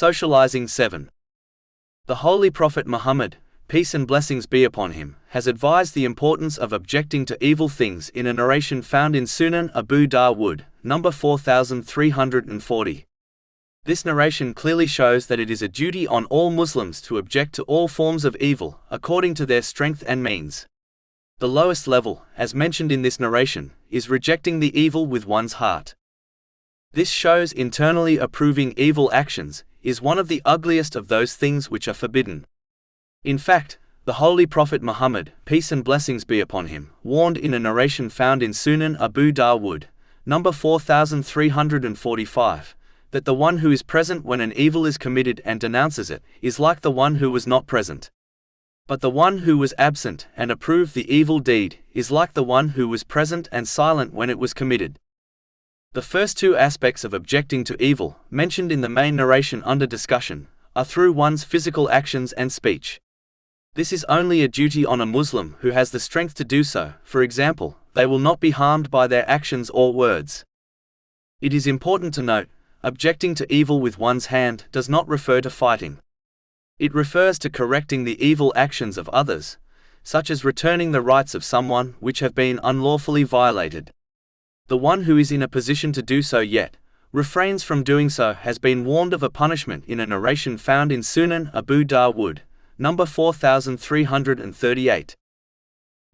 Socializing 7. The Holy Prophet Muhammad, peace and blessings be upon him, has advised the importance of objecting to evil things in a narration found in Sunan Abu Dawud, number 4340. This narration clearly shows that it is a duty on all Muslims to object to all forms of evil, according to their strength and means. The lowest level, as mentioned in this narration, is rejecting the evil with one's heart. This shows internally approving evil actions is one of the ugliest of those things which are forbidden. In fact, the Holy Prophet Muhammad, peace and blessings be upon him, warned in a narration found in Sunan Abu Dawud, number 4345, that the one who is present when an evil is committed and denounces it is like the one who was not present. But the one who was absent and approved the evil deed is like the one who was present and silent when it was committed. The first two aspects of objecting to evil, mentioned in the main narration under discussion, are through one's physical actions and speech. This is only a duty on a Muslim who has the strength to do so. For example, they will not be harmed by their actions or words. It is important to note, objecting to evil with one's hand does not refer to fighting. It refers to correcting the evil actions of others, such as returning the rights of someone which have been unlawfully violated. The one who is in a position to do so yet refrains from doing so has been warned of a punishment in a narration found in Sunan Abu Dawud, number 4338.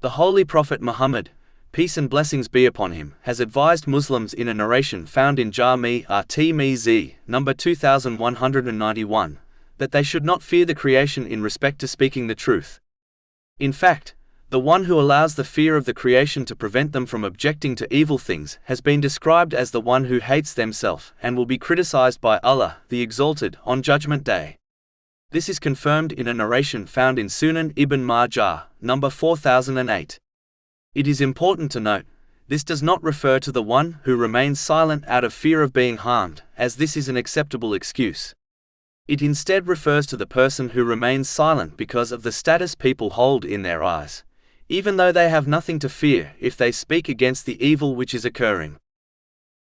The Holy Prophet Muhammad, peace and blessings be upon him, has advised Muslims in a narration found in Jami'ah, number 2191, that they should not fear the creation in respect to speaking the truth. In fact, the one who allows the fear of the creation to prevent them from objecting to evil things has been described as the one who hates themselves and will be criticized by Allah, the Exalted, on Judgment Day. This is confirmed in a narration found in Sunan Ibn Majah, number 4008. It is important to note, this does not refer to the one who remains silent out of fear of being harmed, as this is an acceptable excuse. It instead refers to the person who remains silent because of the status people hold in their eyes, even though they have nothing to fear if they speak against the evil which is occurring.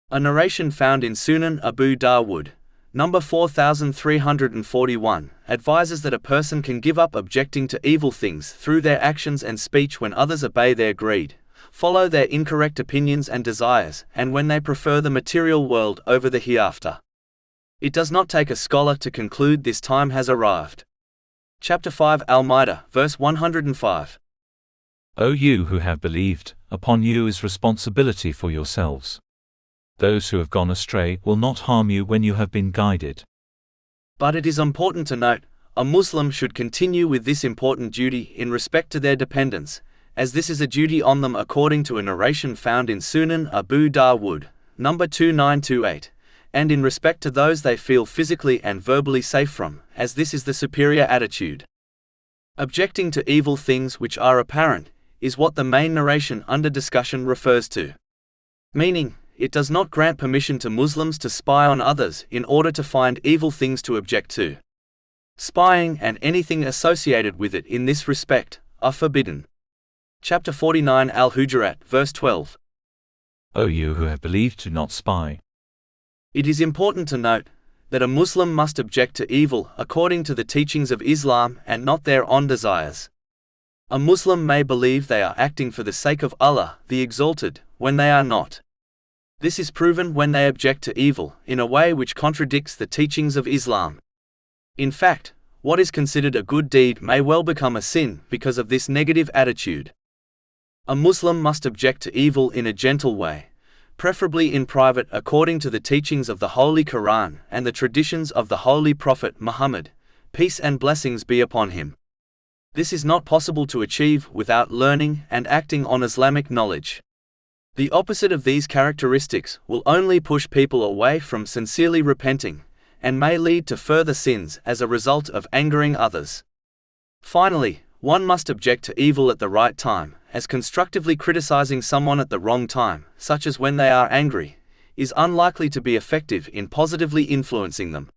A narration found in Sunan Abu Dawud, number 4341, advises that a person can give up objecting to evil things through their actions and speech when others obey their greed, follow their incorrect opinions and desires, and when they prefer the material world over the hereafter. It does not take a scholar to conclude this time has arrived. Chapter 5 Al-Ma'idah, verse 105. O you who have believed, upon you is responsibility for yourselves. Those who have gone astray will not harm you when you have been guided. But it is important to note, a Muslim should continue with this important duty in respect to their dependents, as this is a duty on them according to a narration found in Sunan Abu Dawud, number 2928. And in respect to those they feel physically and verbally safe from, as this is the superior attitude. Objecting to evil things which are apparent is what the main narration under discussion refers to. Meaning, it does not grant permission to Muslims to spy on others in order to find evil things to object to. Spying and anything associated with it in this respect are forbidden. Chapter 49 Al-Hujurat, verse 12. O you who have believed, do not spy. It is important to note that a Muslim must object to evil according to the teachings of Islam and not their own desires. A Muslim may believe they are acting for the sake of Allah, the Exalted, when they are not. This is proven when they object to evil in a way which contradicts the teachings of Islam. In fact, what is considered a good deed may well become a sin because of this negative attitude. A Muslim must object to evil in a gentle way, preferably in private according to the teachings of the Holy Quran and the traditions of the Holy Prophet Muhammad, peace and blessings be upon him. This is not possible to achieve without learning and acting on Islamic knowledge. The opposite of these characteristics will only push people away from sincerely repenting, and may lead to further sins as a result of angering others. Finally, one must object to evil at the right time, as constructively criticizing someone at the wrong time, such as when they are angry, is unlikely to be effective in positively influencing them.